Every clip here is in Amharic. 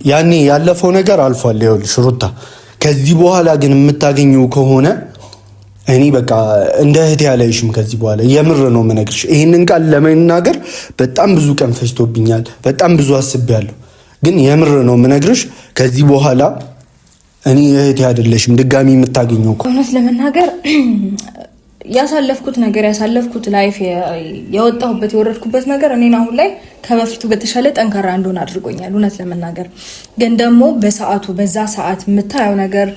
ያኔ ያለፈው ነገር አልፏል። ይኸውልሽ ሩታ ከዚህ በኋላ ግን የምታገኘው ከሆነ እኔ በቃ እንደ እህቴ ያለሽም ከዚህ በኋላ የምር ነው የምነግርሽ። ይሄንን ቃል ለመናገር በጣም ብዙ ቀን ፈጅቶብኛል። በጣም ብዙ አስቤያለሁ። ግን የምር ነው የምነግርሽ ከዚህ በኋላ እኔ እህቴ አይደለሽም ድጋሚ የምታገኘው ከሆነ እውነት ለመናገር ያሳለፍኩት ላይፍ የወጣሁበት የወረድኩበት ነገር እኔን አሁን ላይ ከበፊቱ በተሻለ ጠንካራ እንደሆነ አድርጎኛል። እውነት ለመናገር ግን ደግሞ በሰዓቱ በዛ ሰዓት የምታየው ነገር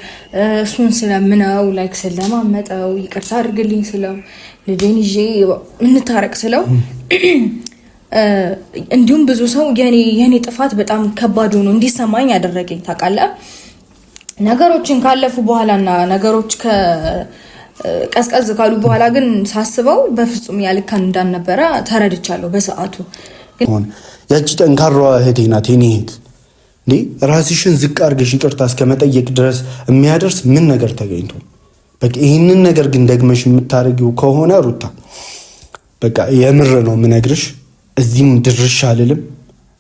እሱን ስለምነው ላይክ ስለማመጠው ይቅርታ አድርግልኝ ስለው ልጄን ይዤ እንታረቅ ስለው እንዲሁም ብዙ ሰው የኔ ጥፋት በጣም ከባድ ሆኖ እንዲሰማኝ ያደረገኝ ታውቃለህ። ነገሮችን ካለፉ በኋላና ነገሮች ቀዝቀዝ ካሉ በኋላ ግን ሳስበው በፍጹም ያልካን እንዳልነበረ ተረድቻለሁ። በሰዓቱ ግን ያቺ ጠንካራዋ እህቴ ናት የኔ እህት። እንዴ ራስሽን ዝቅ አድርገሽ ይቅርታ እስከመጠየቅ ድረስ የሚያደርስ ምን ነገር ተገኝቶ በቃ ይህንን ነገር ግን ደግመሽ የምታደርጊው ከሆነ ሩታ በቃ የምር ነው የምነግርሽ፣ እዚህም ድርሽ አልልም።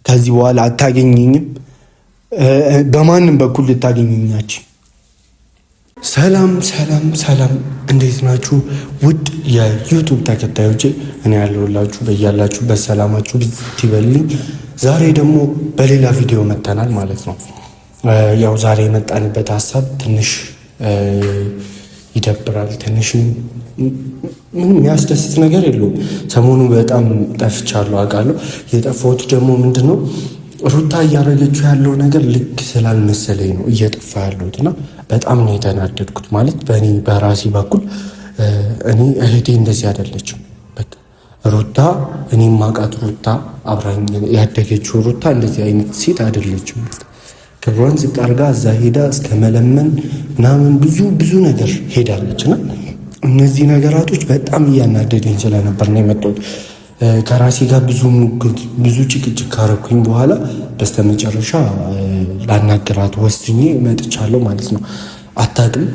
ከዚህ በኋላ አታገኘኝም፣ በማንም በኩል ልታገኘኛች። ሰላም ሰላም ሰላም፣ እንዴት ናችሁ ውድ የዩቱብ ተከታዮቼ? እኔ ያለሁላችሁ በያላችሁበት ሰላማችሁ ብዝት ይበልኝ። ዛሬ ደግሞ በሌላ ቪዲዮ መጥተናል ማለት ነው። ያው ዛሬ የመጣንበት ሀሳብ ትንሽ ይደብራል። ትንሽ ምንም የሚያስደስት ነገር የለውም። ሰሞኑ በጣም ጠፍቻለሁ አውቃለሁ። የጠፋሁት ደግሞ ምንድን ነው ሩታ እያደረገችው ያለው ነገር ልክ ስላልመሰለኝ ነው እየጠፋ ያለሁት እና በጣም ነው የተናደድኩት። ማለት በእኔ በራሴ በኩል እኔ እህቴ እንደዚህ አይደለችም። በቃ ሩታ እኔ ማቃት ሩታ አብራኝ ያደገችው ሩታ እንደዚህ አይነት ሴት አይደለችም። ክብሯን ዝቅ አድርጋ እዛ ሄዳ እስከ መለመን ምናምን ብዙ ነገር ሄዳለች እና እነዚህ ነገራቶች በጣም እያናደደኝ ስለነበር ነው የመጣሁት። ከራሴ ጋር ብዙ ጭቅጭቅ ካረኩኝ በኋላ በስተመጨረሻ ላናገራት ወስኜ መጥቻለሁ ማለት ነው። አታውቅም፣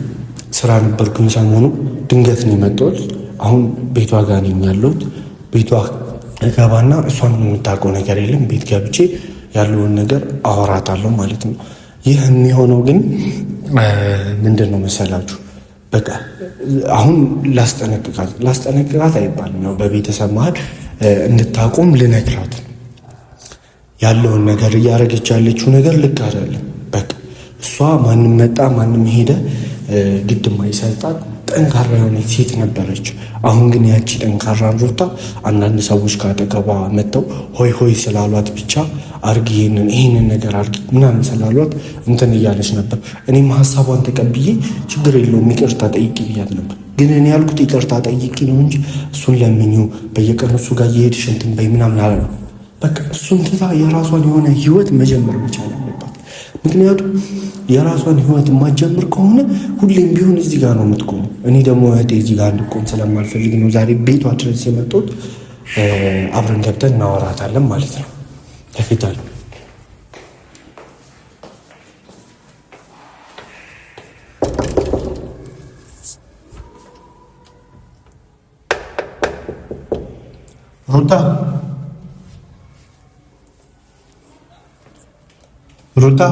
ስራ ነበርኩኝ ሰሞኑ፣ ድንገት ነው የመጣሁት። አሁን ቤቷ ጋር ነኝ ያለሁት። ቤቷ እገባና እሷም የምታውቀው ነገር የለም። ቤት ገብቼ ያለውን ነገር አወራታለሁ ማለት ነው። ይህ የሚሆነው ግን ምንድን ነው መሰላችሁ? በቃ አሁን ላስጠነቅቃት አይባልም። ያው በቤተሰብ መሀል እንድታቆም ልነግራት ያለውን ነገር እያደረገች ያለችው ነገር ልክ አይደለም። በቃ እሷ ማንም መጣ ማንም ሄደ ግድ ማይሰጣት ጠንካራ የሆነች ሴት ነበረች። አሁን ግን ያቺ ጠንካራ ሩታ አንዳንድ ሰዎች ካጠገቧ መጥተው ሆይ ሆይ ስላሏት ብቻ አርግ ይህንን ነገር አርግ ምናምን ስላሏት እንትን እያለች ነበር። እኔም ሀሳቧን ተቀብዬ ችግር የለውም ይቅርታ ጠይቂ ብያት ነበር። ግን እኔ ያልኩት ይቅርታ ጠይቂ ነው እንጂ እሱን ለምኚው በየቀኑ እሱ ጋር እየሄድሽ እንትን በይ ምናምን አለ። በቃ እሱን ትታ የራሷን የሆነ ህይወት መጀመር መቻል አለባት። ምክንያቱም የራሷን ህይወት የማትጀምር ከሆነ ሁሌም ቢሆን እዚህ ጋር ነው የምትቆመው። እኔ ደግሞ እህቴ እዚህ ጋር እንድቆም ስለማልፈልግ ነው ዛሬ ቤቷ ድረስ የመጣሁት። አብረን ገብተን እናወራታለን ማለት ነው። ተከታተሉ። ሩታ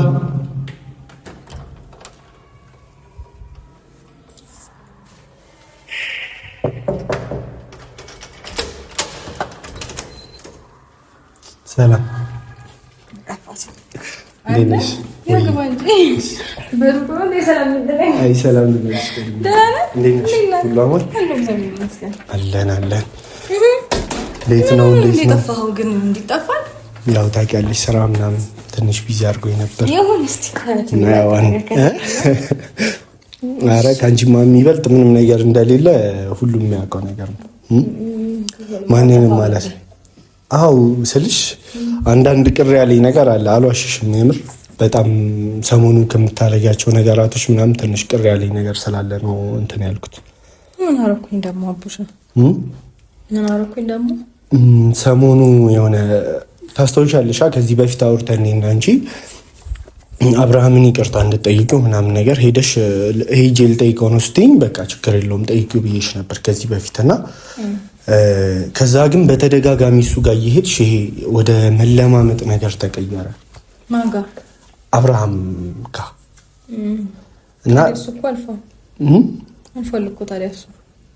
ሰላም ያው ታውቂያለሽ ስራ ምናምን ትንሽ ቢዚ አድርጎኝ ነበር። ኧረ ከአንቺማ የሚበልጥ ምንም ነገር እንደሌለ ሁሉም የሚያውቀው ነገር ነው። ማንንም ማለት ነው። አዎ ስልሽ አንዳንድ ቅር ያለኝ ነገር አለ፣ አልዋሽሽም። የምር በጣም ሰሞኑን ከምታደርጊያቸው ነገራቶች ምናምን ትንሽ ቅር ያለኝ ነገር ስላለ ነው እንትን ያልኩት። ምን አደረኩኝ ደግሞ አቡሽ? ምን አደረኩኝ ደግሞ? ሰሞኑ የሆነ ታስታውሻለሽ? ከዚህ በፊት አውርተን እኔና አንቺ አብርሃምን ይቅርታ እንድጠይቀው ምናምን ነገር ሄጄ ልጠይቀው ነው ስትይኝ፣ በቃ ችግር የለውም ጠይቂው ብዬሽ ነበር ከዚህ በፊትና ከዛ ግን በተደጋጋሚ እሱ ጋር እየሄድሽ ይሄ ወደ መለማመጥ ነገር ተቀየረ። ማን ጋር? አብርሃም ጋር እና እሱ እኮ አልፏል እኮ ታዲያ እሱ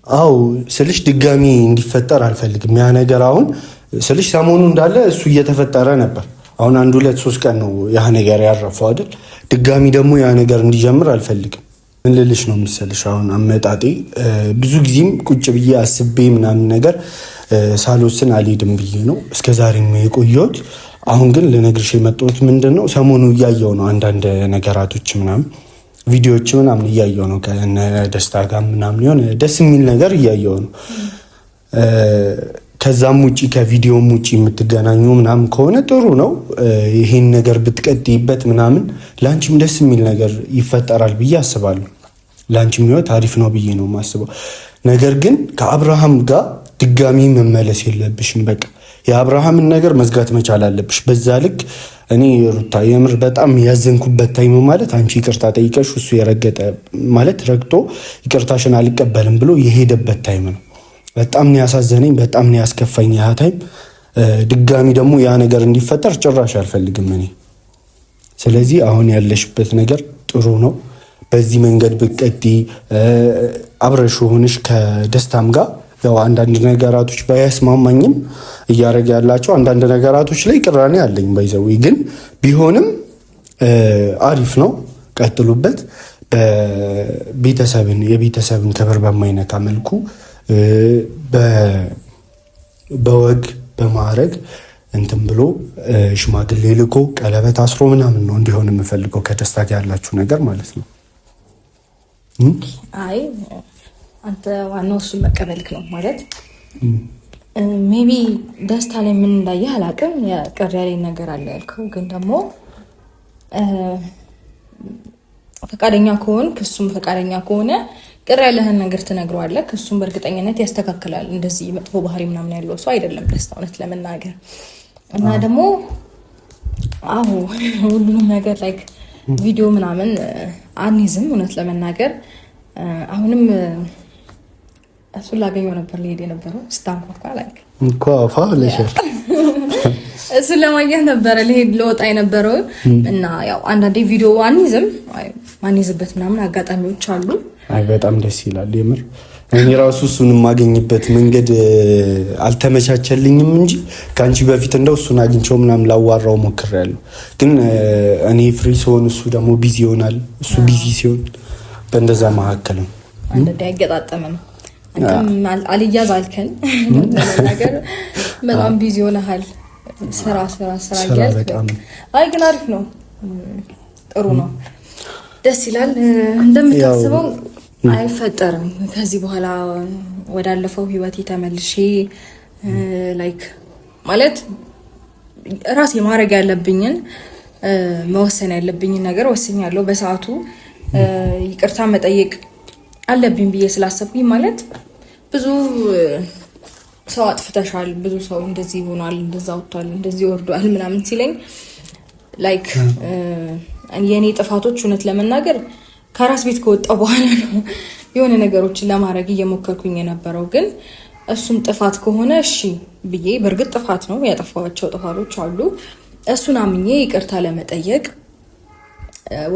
አው ስልሽ ድጋሚ እንዲፈጠር አልፈልግም። ያ ነገር አሁን ስልሽ ሰሞኑ እንዳለ እሱ እየተፈጠረ ነበር። አሁን 1-2-3 ቀን ነው ያ ነገር ያረፈው አይደል? ድጋሚ ደግሞ ያ ነገር እንዲጀምር አልፈልግም። ምን ልልሽ ነው መሰለሽ አሁን አመጣጤ ብዙ ጊዜም ቁጭ ብዬ አስቤ ምናምን ነገር ሳልወስን አልሄድም ብዬ ነው እስከዛሬም የቆየሁት። አሁን ግን ልነግርሽ የመጣሁት ምንድነው ሰሞኑ እያየሁ ነው አንዳንድ ነገራቶች ምናምን ቪዲዮዎች ምናምን እያየሁ ነው ከነ ደስታ ጋር ምናምን የሆነ ደስ የሚል ነገር እያየሁ ነው። ከዛም ውጪ ከቪዲዮም ውጪ የምትገናኙ ምናምን ከሆነ ጥሩ ነው። ይሄን ነገር ብትቀጥይበት ምናምን ላንቺም ደስ የሚል ነገር ይፈጠራል ብዬ አስባለሁ። ላንቺም ህይወት አሪፍ ነው ብዬ ነው የማስበው። ነገር ግን ከአብርሃም ጋር ድጋሚ መመለስ የለብሽም። በቃ የአብርሃምን ነገር መዝጋት መቻል አለብሽ። በዛ ልክ እኔ ሩታ የምር በጣም ያዘንኩበት ታይም ማለት አንቺ ይቅርታ ጠይቀሽ እሱ የረገጠ ማለት ረግጦ ይቅርታሽን አልቀበልም ብሎ የሄደበት ታይም ነው። በጣም ነው ያሳዘነኝ፣ በጣም ነው ያስከፋኝ ያ ታይም። ድጋሚ ደግሞ ያ ነገር እንዲፈጠር ጭራሽ አልፈልግም እኔ። ስለዚህ አሁን ያለሽበት ነገር ጥሩ ነው። በዚህ መንገድ ብትቀጥይ አብረሽ ሆነሽ ከደስታም ጋር ያው አንዳንድ ነገራቶች ባያስማማኝም እያረጋ ያላቸው አንዳንድ ነገራቶች ላይ ቅራኔ አለኝ ባይዘው፣ ግን ቢሆንም አሪፍ ነው፣ ቀጥሉበት። የቤተሰብን ክብር በማይነካ መልኩ በወግ በማዕረግ እንትን ብሎ ሽማግሌ ልኮ ቀለበት አስሮ ምናምን ነው እንዲሆን የምፈልገው ከደስታ ጋር ያላችሁ ነገር ማለት ነው። አይ አንተ ዋናው እሱን መቀበልክ ነው ማለት ሜቢ ደስታ ላይ ምን እንዳየህ አላውቅም። ቅር ያለኝ ነገር አለ ያልከው ግን ደግሞ ፈቃደኛ ከሆንክ እሱም ፈቃደኛ ከሆነ ቅር ያለህን ነገር ትነግረዋለህ። እሱም በእርግጠኝነት ያስተካክላል። እንደዚህ መጥፎ ባህሪ ምናምን ያለው ሰው አይደለም ደስታ እውነት ለመናገር እና ደግሞ ሁሉንም ነገር ላይክ ቪዲዮ ምናምን አንይዝም እውነት ለመናገር አሁንም እሱን ላገኘው ነበር ሊሄድ የነበረው ስታንኳኳ ላይክ እንኳፋ ለሸር እሱን ለማግኘት ነበረ ሊሄድ ለወጣ የነበረው እና ያው አንዳንዴ ቪዲዮ አንይዝበት ምናምን አጋጣሚዎች አሉ። አይ በጣም ደስ ይላል የምር። እኔ ራሱ እሱን የማገኝበት መንገድ አልተመቻቸልኝም እንጂ ከአንቺ በፊት እንደው እሱን አግኝቼው ምናምን ላዋራው ሞክሬያለሁ። ግን እኔ ፍሪ ሲሆን እሱ ደግሞ ቢዚ ይሆናል፣ እሱ ቢዚ ሲሆን በእንደዛ መካከል ነው አንዳንዴ አይገጣጠምም። አንተም አልያዝ አልከን ነገር በጣም ቢዚ ሆነሃል። ስራ እያልክ አይ ግን አሪፍ ነው፣ ጥሩ ነው፣ ደስ ይላል። እንደምታስበው አይፈጠርም ከዚህ በኋላ ወዳለፈው ህይወቴ ተመልሼ ላይክ ማለት ራሴ ማድረግ ያለብኝን መወሰን ያለብኝን ነገር ወስኛለሁ በሰዓቱ። ይቅርታ መጠየቅ አለብኝ ብዬ ስላሰብኩኝ ማለት ብዙ ሰው አጥፍተሻል፣ ብዙ ሰው እንደዚህ ሆኗል፣ እንደዛ ወጥቷል፣ እንደዚህ ወርዷል ምናምን ሲለኝ ላይክ የኔ ጥፋቶች እውነት ለመናገር ከራስ ቤት ከወጣው በኋላ ነው የሆነ ነገሮችን ለማድረግ እየሞከርኩኝ የነበረው። ግን እሱም ጥፋት ከሆነ እሺ ብዬ በእርግጥ ጥፋት ነው ያጠፋቸው ጥፋቶች አሉ፣ እሱን አምኜ ይቅርታ ለመጠየቅ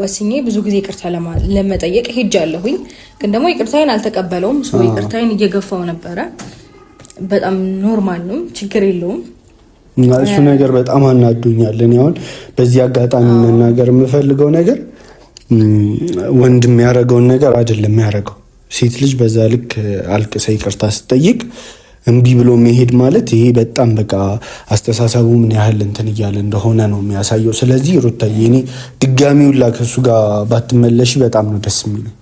ወስኜ ብዙ ጊዜ ይቅርታ ለመጠየቅ ሄጃለሁኝ። ግን ደግሞ ይቅርታዬን አልተቀበለውም። ሰው ይቅርታዬን እየገፋው ነበረ። በጣም ኖርማል ነው፣ ችግር የለውም። እሱ ነገር በጣም አናዶኛል። እኔ አሁን በዚህ አጋጣሚ መናገር የምፈልገው ነገር ወንድ የሚያደርገውን ነገር አይደለም የሚያደርገው። ሴት ልጅ በዛ ልክ አልቅሳ ይቅርታ ስትጠይቅ እምቢ ብሎ መሄድ ማለት ይሄ በጣም በቃ አስተሳሰቡ ምን ያህል እንትን እያለ እንደሆነ ነው የሚያሳየው። ስለዚህ ሩታዬ እኔ ድጋሚውላ ከሱ ጋር ባትመለሺ በጣም ነው ደስ የሚለው።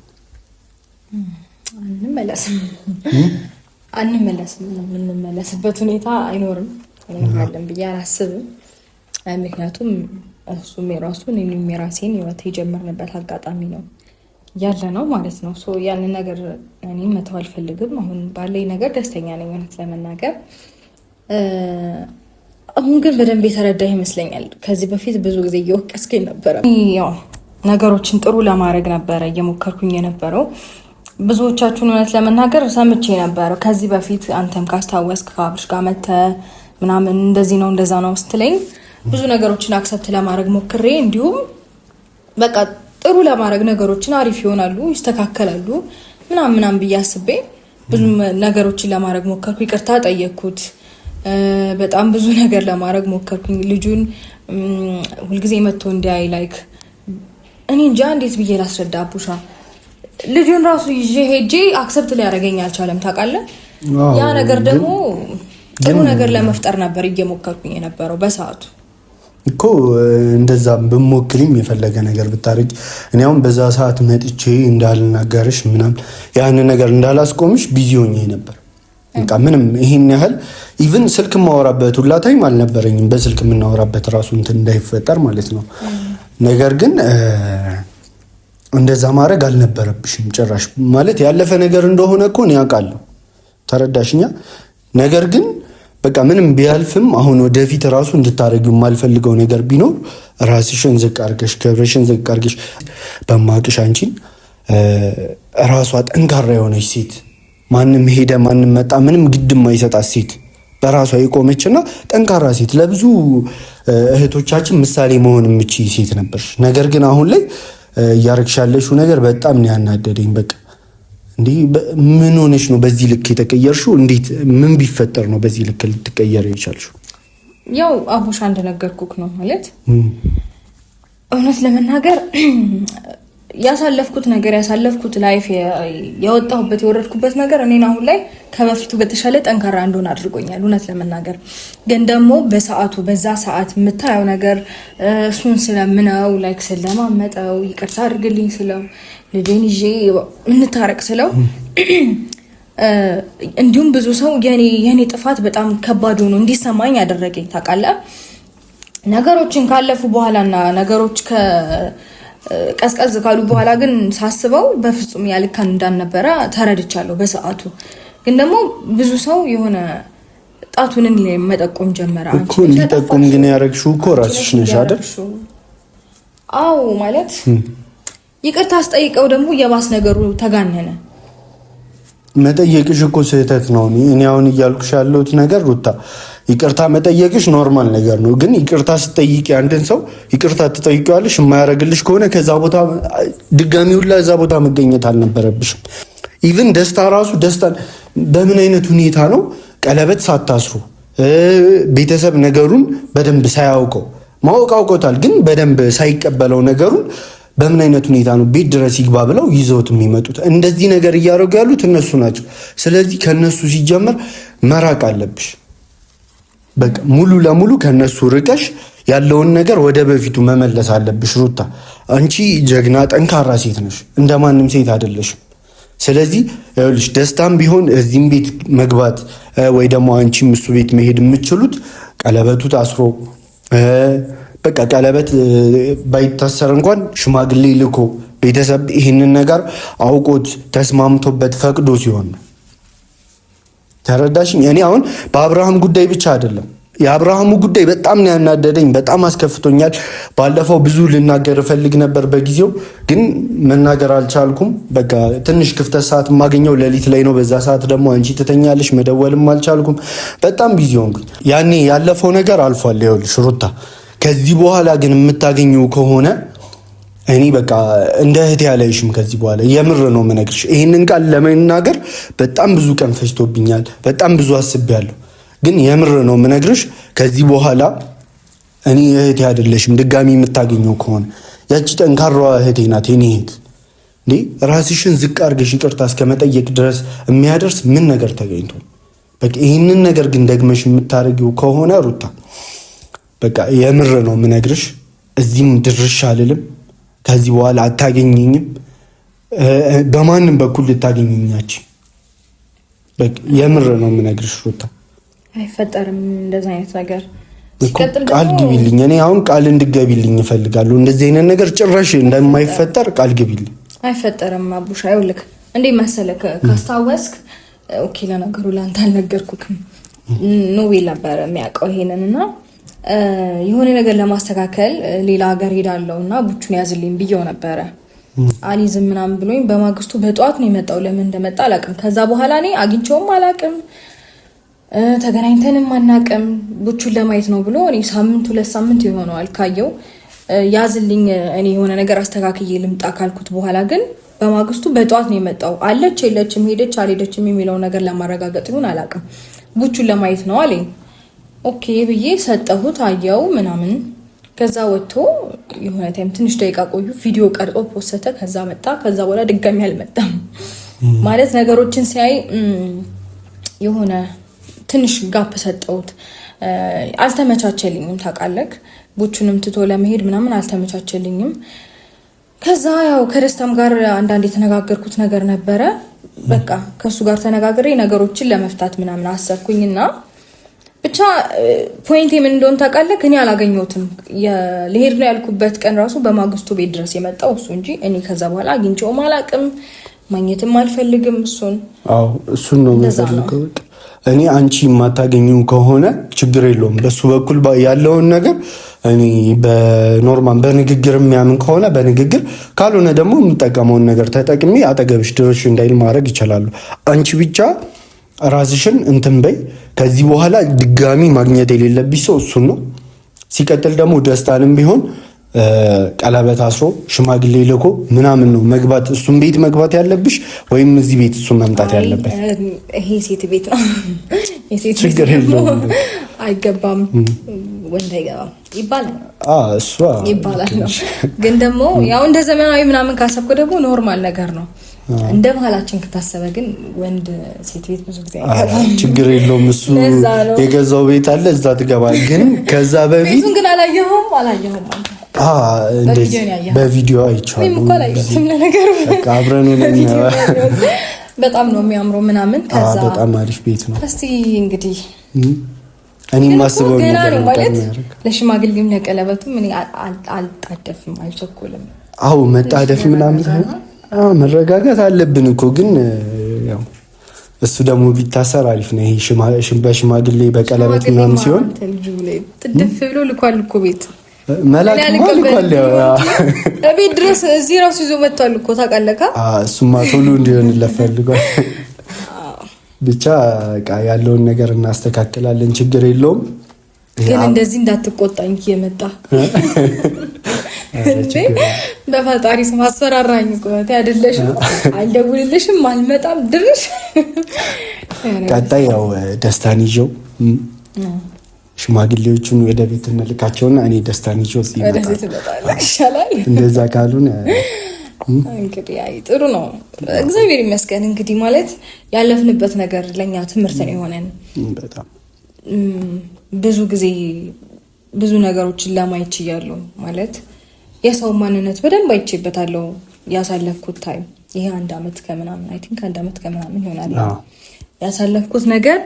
አንመለስም የምንመለስበት ሁኔታ አይኖርም ያለን ብዬ አላስብም። ምክንያቱም እሱም የራሱን እኔም የራሴን ህይወት የጀመርንበት አጋጣሚ ነው ያለ ነው ማለት ነው። ያንን ነገር እኔም መተው አልፈልግም። አሁን ባለኝ ነገር ደስተኛ ነኝ እውነት ለመናገር። አሁን ግን በደንብ የተረዳ ይመስለኛል። ከዚህ በፊት ብዙ ጊዜ እየወቀስከኝ ነበረ። ያው ነገሮችን ጥሩ ለማድረግ ነበረ እየሞከርኩኝ የነበረው። ብዙዎቻችሁን እውነት ለመናገር ሰምቼ ነበረ ከዚህ በፊት አንተም ካስታወስክ ከአብርሽ ጋር መተህ ምናምን እንደዚህ ነው እንደዛ ነው ስትለኝ ብዙ ነገሮችን አክሰፕት ለማድረግ ሞክሬ እንዲሁም በቃ ጥሩ ለማድረግ ነገሮችን አሪፍ ይሆናሉ፣ ይስተካከላሉ ምናምን ብዬ አስቤ ብዙ ነገሮችን ለማድረግ ሞከርኩ። ይቅርታ ጠየቅኩት። በጣም ብዙ ነገር ለማድረግ ሞከርኩኝ። ልጁን ሁልጊዜ መጥቶ እንዲያይ ላይክ እኔ እንጃ እንዴት ብዬ ላስረዳ አቡሻ። ልጁን ራሱ ይዤ ሄጄ አክሰፕት ሊያደርገኝ አልቻለም ታውቃለህ። ያ ነገር ደግሞ ጥሩ ነገር ለመፍጠር ነበር እየሞከርኩኝ የነበረው በሰዓቱ እኮ እንደዛ ብሞክሪም የፈለገ ነገር ብታረጊ እኔ አሁን በዛ ሰዓት መጥቼ እንዳልናገርሽ ምናምን ያን ነገር እንዳላስቆምሽ ቢዚ ሆኜ ነበር። በቃ ምንም ይሄን ያህል ኢቭን ስልክ ማወራበት ሁላ ታይም አልነበረኝም። በስልክ የምናወራበት ራሱ እንትን እንዳይፈጠር ማለት ነው። ነገር ግን እንደዛ ማድረግ አልነበረብሽም ጭራሽ። ማለት ያለፈ ነገር እንደሆነ እኮ ነው ያውቃለሁ። ተረዳሽኛ? ነገር ግን በቃ ምንም ቢያልፍም አሁን ወደፊት ራሱ እንድታረጊው የማልፈልገው ነገር ቢኖር ራስሽን ዝቅ አድርገሽ ክብርሽን ዝቅ አድርገሽ በማቅሽ አንቺን ራሷ ጠንካራ የሆነች ሴት ማንም ሄደ ማንም መጣ ምንም ግድ የማይሰጣት ሴት በራሷ የቆመችና ጠንካራ ሴት ለብዙ እህቶቻችን ምሳሌ መሆን የምችይ ሴት ነበርሽ። ነገር ግን አሁን ላይ እያረግሽ ያለሽው ነገር በጣም ነው ያናደደኝ። በቃ እንዴ ምን ሆነሽ ነው በዚህ ልክ የተቀየርሽው? እንዴት ምን ቢፈጠር ነው በዚህ ልክ ልትቀየር የቻልሽው? ያው አቡሻ እንደነገርኩክ ነው ማለት እውነት ለመናገር ያሳለፍኩት ላይፍ ያወጣሁበት የወረድኩበት ነገር እኔን አሁን ላይ ከበፊቱ በተሻለ ጠንካራ እንደሆነ አድርጎኛል። እውነት ለመናገር ግን ደግሞ በሰዓቱ በዛ ሰዓት የምታየው ነገር እሱን ስለምነው ላይክ ስለማመጠው ይቅርታ አድርግልኝ ስለው ልጄን ይዤ እንታረቅ ስለው እንዲሁም ብዙ ሰው የኔ ጥፋት በጣም ከባድ ሆኖ እንዲሰማኝ ያደረገኝ ታውቃለህ። ነገሮችን ካለፉ በኋላና ነገሮች ቀዝቀዝ ካሉ በኋላ ግን ሳስበው በፍጹም ያልካን እንዳልነበረ ተረድቻለሁ። በሰዓቱ ግን ደግሞ ብዙ ሰው የሆነ ጣቱን መጠቆም ጀመረ። እኮ እንዲጠቆም ግን ያረግሽው እኮ ራስሽ ነሽ አይደል? አዎ ማለት ይቅርታ አስጠይቀው ደግሞ የባስ ነገሩ ተጋነነ። መጠየቅሽ እኮ ስህተት ነው። እኔ አሁን እያልኩሽ ያለሁት ነገር ሩታ ይቅርታ መጠየቅሽ ኖርማል ነገር ነው። ግን ይቅርታ ስትጠይቂ አንድን ሰው ይቅርታ ትጠይቂዋለሽ። የማያረግልሽ ከሆነ ከዛ ቦታ ድጋሚ ሁላ እዛ ቦታ መገኘት አልነበረብሽም። ኢቭን ደስታ ራሱ ደስታን በምን አይነት ሁኔታ ነው ቀለበት ሳታስሩ ቤተሰብ ነገሩን በደንብ ሳያውቀው ማወቅ አውቆታል፣ ግን በደንብ ሳይቀበለው ነገሩን በምን አይነት ሁኔታ ነው ቤት ድረስ ይግባ ብለው ይዘውት የሚመጡት? እንደዚህ ነገር እያደረጉ ያሉት እነሱ ናቸው። ስለዚህ ከነሱ ሲጀመር መራቅ አለብሽ። በቃ ሙሉ ለሙሉ ከነሱ ርቀሽ ያለውን ነገር ወደ በፊቱ መመለስ አለብሽ ሩታ። አንቺ ጀግና ጠንካራ ሴት ነሽ፣ እንደማንም ሴት አይደለሽም። ስለዚህ ይኸውልሽ ደስታም ቢሆን እዚህም ቤት መግባት ወይ ደግሞ አንቺም እሱ ቤት መሄድ የምትችሉት ቀለበቱ ታስሮ በቃ ቀለበት ባይታሰር እንኳን ሽማግሌ ልኮ ቤተሰብ ይህንን ነገር አውቆት ተስማምቶበት ፈቅዶ ሲሆን ነው። ተረዳሽኝ? እኔ አሁን በአብርሃም ጉዳይ ብቻ አይደለም፣ የአብርሃሙ ጉዳይ በጣም ነው ያናደደኝ፣ በጣም አስከፍቶኛል። ባለፈው ብዙ ልናገር እፈልግ ነበር በጊዜው ግን መናገር አልቻልኩም። በቃ ትንሽ ክፍተት ሰዓት የማገኘው ሌሊት ላይ ነው። በዛ ሰዓት ደግሞ አንቺ ትተኛለሽ፣ መደወልም አልቻልኩም። በጣም ቢዚ ሆንኩኝ። ያኔ ያለፈው ነገር አልፏል። ይኸውልሽ ሩታ ከዚህ በኋላ ግን የምታገኘው ከሆነ እኔ በቃ እንደ እህቴ ያለሽም ከዚህ በኋላ የምር ነው የምነግርሽ። ይህንን ቃል ለመናገር በጣም ብዙ ቀን ፈጅቶብኛል፣ በጣም ብዙ አስቤያለሁ። ግን የምር ነው የምነግርሽ ከዚህ በኋላ እኔ እህቴ አይደለሽም። ድጋሚ የምታገኘው ከሆነ ያቺ ጠንካራዋ እህቴ ናት የኔ እህት። እንዴ ራስሽን ዝቅ አድርገሽ ይቅርታ እስከመጠየቅ ድረስ የሚያደርስ ምን ነገር ተገኝቶ? በቃ ይህንን ነገር ግን ደግመሽ የምታደርጊው ከሆነ ሩታ በቃ የምር ነው የምነግርሽ፣ እዚህም ድርሽ አልልም። ከዚህ በኋላ አታገኘኝም፣ በማንም በኩል ልታገኘኛች። በቃ የምር ነው የምነግርሽ ሩታ፣ አይፈጠርም እንደዛ አይነት ነገር። ቃል ግቢልኝ። እኔ አሁን ቃል እንድገቢልኝ እፈልጋለሁ። እንደዚህ አይነት ነገር ጭራሽ እንደማይፈጠር ቃል ግቢልኝ። አይፈጠርም አቡሻ። ይኸውልህ እንዴ መሰለህ ካስታወስክ፣ ኦኬ ለነገሩ ላንተ አልነገርኩክም፣ ኖቤል ነበረ የሚያውቀው ይሄንን እና የሆነ ነገር ለማስተካከል ሌላ ሀገር ሄዳለሁ እና ቡቹን ያዝልኝ ብየው ነበረ። አሊዝም ምናምን ብሎኝ በማግስቱ በጠዋት ነው የመጣው። ለምን እንደመጣ አላውቅም። ከዛ በኋላ እኔ አግኝቼውም አላውቅም፣ ተገናኝተንም አናውቅም። ቡቹን ለማየት ነው ብሎ እኔ ሳምንት 2 ሳምንት ይሆነዋል ካየው። ያዝልኝ እኔ የሆነ ነገር አስተካክዬ ልምጣ ካልኩት በኋላ ግን በማግስቱ በጧት ነው የመጣው። አለች የለችም ሄደች አልሄደችም የሚለው ነገር ለማረጋገጥ ይሁን አላውቅም፣ ቡቹን ለማየት ነው አለኝ። ኦኬ ብዬ ሰጠሁት፣ አየው ምናምን። ከዛ ወጥቶ የሆነ ታይም ትንሽ ደቂቃ ቆዩ፣ ቪዲዮ ቀርጾ ፖስተ። ከዛ መጣ። ከዛ በኋላ ድጋሚ አልመጣም ማለት ነገሮችን ሲያይ የሆነ ትንሽ ጋፕ ሰጠሁት። አልተመቻቸልኝም ታውቃለህ፣ ቡቹንም ትቶ ለመሄድ ምናምን አልተመቻቸልኝም። ከዛ ያው ከደስታም ጋር አንዳንድ የተነጋገርኩት ነገር ነበረ። በቃ ከሱ ጋር ተነጋግሬ ነገሮችን ለመፍታት ምናምን አሰብኩኝና ብቻ ፖይንቴ ምን እንደሆነ ታውቃለህ፣ እኔ አላገኘሁትም። ልሄድ ነው ያልኩበት ቀን ራሱ በማግስቱ ቤት ድረስ የመጣው እሱ እንጂ እኔ ከዛ በኋላ አግኝቼውም አላውቅም፣ ማግኘትም አልፈልግም እሱን። አዎ እሱን ነው የምፈልገው። እኔ አንቺ የማታገኙ ከሆነ ችግር የለውም። በሱ በኩል ያለውን ነገር እኔ በኖርማል በንግግር የሚያምን ከሆነ በንግግር ካልሆነ ደግሞ የምጠቀመውን ነገር ተጠቅሜ አጠገብሽ ድረሽ እንዳይል ማድረግ ይችላሉ። አንቺ ብቻ ራስሽን እንትን በይ። ከዚህ በኋላ ድጋሚ ማግኘት የሌለብሽ ሰው እሱን ነው። ሲቀጥል ደግሞ ደስታንም ቢሆን ቀለበት አስሮ ሽማግሌ ልኮ ምናምን ነው መግባት፣ እሱም ቤት መግባት ያለብሽ ወይም እዚህ ቤት እሱ መምጣት ያለበት። ይሄ ሴት ቤት ነው፣ የሴት ችግር የለውም። አይገባም፣ ወንድ አይገባም ይባላል። እሷ ይባላል ነው። ግን ደግሞ ያው እንደ ዘመናዊ ምናምን ካሰብኩ ደግሞ ኖርማል ነገር ነው። እንደ ባህላችን ከታሰበ ግን ወንድ ሴት ቤት ብዙ ጊዜ አይገባም። ችግር የለውም። እሱ የገዛው ቤት አለ እዛ ትገባል። ግን ከዛ በፊት ቤቱን ግን አላየኸውም? እንደዚህ በቪዲዮ አይቼዋለሁ። አብረን በጣም ነው የሚያምረው ምናምን። ከዛ በጣም አሪፍ ቤት ነው። እስቲ እንግዲህ እኔ ማስበው ገና ነው ማለት ለሽማግሌም ለቀለበቱም እኔ አልጣደፍም፣ አልቸኮልም። መጣደፍ ምናምን መረጋጋት አለብን እኮ። ግን ያው እሱ ደግሞ ቢታሰር አሪፍ ነው። ይሄ በሽማግሌ በቀለበት ምናምን ሲሆን ጥድፍ ብሎ ልኳል እኮ ቤት መላክ ልኳል። ቤት ድረስ እዚህ ራሱ ይዞ መጥቷል እኮ ታውቃለህ። እሱማ ቶሎ እንዲሆንለት ፈልጓል። ብቻ ያለውን ነገር እናስተካክላለን፣ ችግር የለውም። ግን እንደዚህ እንዳትቆጣኝ እየመጣ በፈጣሪ ስም አስፈራራኝ እኮ አይደለሽም፣ አልደውልልሽም፣ አልመጣም ድርሽ። ቀጣይ ያው ደስታን ይዤው ሽማግሌዎቹን ወደ ቤት እንልካቸውና እኔ ደስታን ይዤው ይሻላል። እንደዛ ካሉን እንግዲህ አይ ጥሩ ነው፣ እግዚአብሔር ይመስገን። እንግዲህ ማለት ያለፍንበት ነገር ለኛ ትምህርት ነው የሆነን። በጣም ብዙ ጊዜ ብዙ ነገሮችን ለማየት ችያለሁ። ማለት የሰው ማንነት በደንብ አይቼበታለሁ ያሳለፍኩት ታይም። ይሄ 1 አመት ከምናምን አይ ቲንክ 1 አመት ከምናምን ይሆናል ያሳለፍኩት ነገር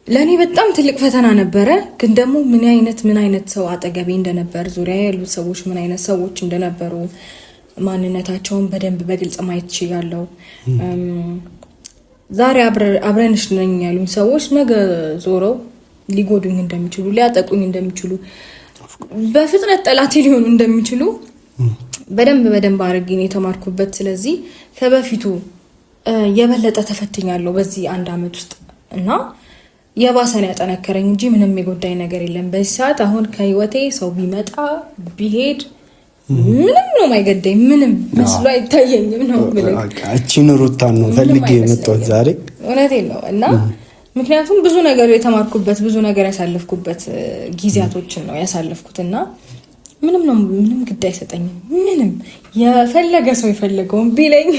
ለኔ በጣም ትልቅ ፈተና ነበረ። ግን ደግሞ ምን አይነት ሰው አጠገቤ እንደነበር፣ ዙሪያ ያሉት ሰዎች ምን አይነት ሰዎች እንደነበሩ ማንነታቸውን በደንብ በግልጽ ማየት ችያለሁ። ዛሬ አብረንሽ ነኝ ያሉኝ ሰዎች ነገ ዞረው ሊጎዱኝ እንደሚችሉ፣ ሊያጠቁኝ እንደሚችሉ፣ በፍጥነት ጠላቴ ሊሆኑ እንደሚችሉ በደንብ አድርጌ ነው የተማርኩበት። ስለዚህ ከበፊቱ የበለጠ ተፈትኛለሁ በዚህ 1 አመት ውስጥ እና የባሰን ያጠነከረኝ እንጂ ምንም የጎዳኝ ነገር የለም። በዚህ ሰዓት አሁን ከህይወቴ ሰው ቢመጣ ቢሄድ ምንም ነው የማይገዳኝ፣ ምንም መስሎ አይታየኝም ነው ብለህ እቺን ሩታን ነው ፈልጌ የመጣሁት ዛሬ። እውነቴን ነው እና ምክንያቱም ብዙ ነገር የተማርኩበት ብዙ ነገር ያሳለፍኩበት ጊዜያቶችን ነው ያሳለፍኩትና ምንም ግድ አይሰጠኝም። ምንም የፈለገ ሰው የፈለገውን ቢለኝ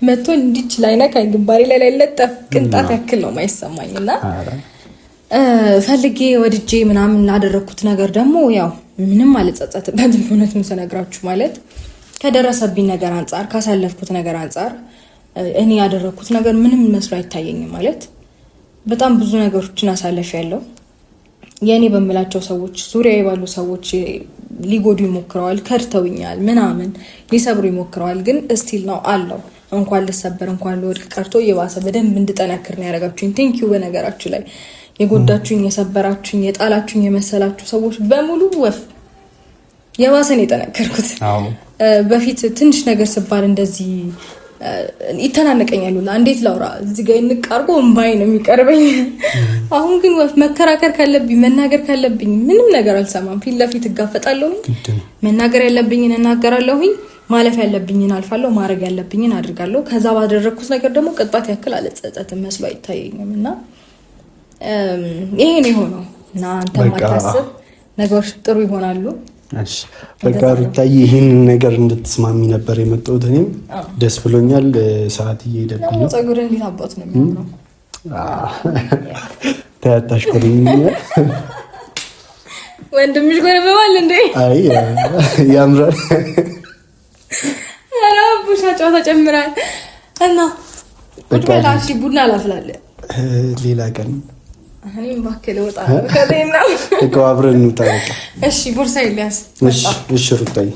መጥቶ እንዲች ላይነካኝ ግንባሬ ላይ ለጠፍ ቅንጣት ያክል ነው የማይሰማኝና ፈልጌ ወድጄ ምናምን ላደረኩት ነገር ደግሞ ያው ምንም አልጸጸትበትም። እውነቱን ስነግራችሁ ማለት ከደረሰብኝ ነገር አንፃር ካሳለፍኩት ነገር አንፃር እኔ ያደረኩት ነገር ምንም መስሎ አይታየኝም። ማለት በጣም ብዙ ነገሮችን አሳልፌያለሁ። የኔ በምላቸው ሰዎች ዙሪያዬ ባሉ ሰዎች ሊጎዱ ይሞክረዋል፣ ከርተውኛል፣ ምናምን ሊሰብሩ ይሞክረዋል። ግን እስቲል ነው አለው። እንኳን ልሰበር እንኳን ልወድቅ ቀርቶ የባሰ በደንብ እንድጠነክር ነው ያደረጋችሁኝ። ቴንኪዩ። በነገራችሁ ላይ የጎዳችሁኝ፣ የሰበራችሁኝ፣ የጣላችሁኝ የመሰላችሁ ሰዎች በሙሉ ወፍ የባሰን የጠነከርኩት። በፊት ትንሽ ነገር ስባል እንደዚህ ይተናነቀኛል። እንዴት ላውራ እዚህ ጋር እንቃርጎ እምባይ ነው የሚቀርበኝ። አሁን ግን መከራከር ካለብኝ መናገር ካለብኝ ምንም ነገር አልሰማም። ፊት ለፊት እጋፈጣለሁ። መናገር ያለብኝን እናገራለሁኝ። ማለፍ ያለብኝን አልፋለሁ። ማድረግ ያለብኝን አድርጋለሁ። ከዛ ባደረኩት ነገር ደግሞ ቅጣት ያክል አልጸጸትም መስሎ አይታየኝም። እና ይሄ ነው የሆነው። እና አንተ ማታስብ ነገሮች ጥሩ ይሆናሉ። እሺ በቃ ሩታዬ ይሄን ነገር እንድትስማሚ ነበር የመጣሁት። እኔም ደስ ብሎኛል። ሰዓት እየሄደብኝ ነው። ፀጉር እንዴት አባቱ ነው የሚሆነው? ታያታሽ ኮሪኛ ወንድምሽ ጎረበዋል እንዴ? አይ ያምራል። አራቡሻ ጨዋታ ጨምራል እና በቃ ታሺ ቡና ላፍላለ ሌላ ቀን እኔም ባከለ ወጣ ከደና እኮ አብረን እንውጣ። እሺ ቦርሳ ይያዝ። እሺ ሩታዬ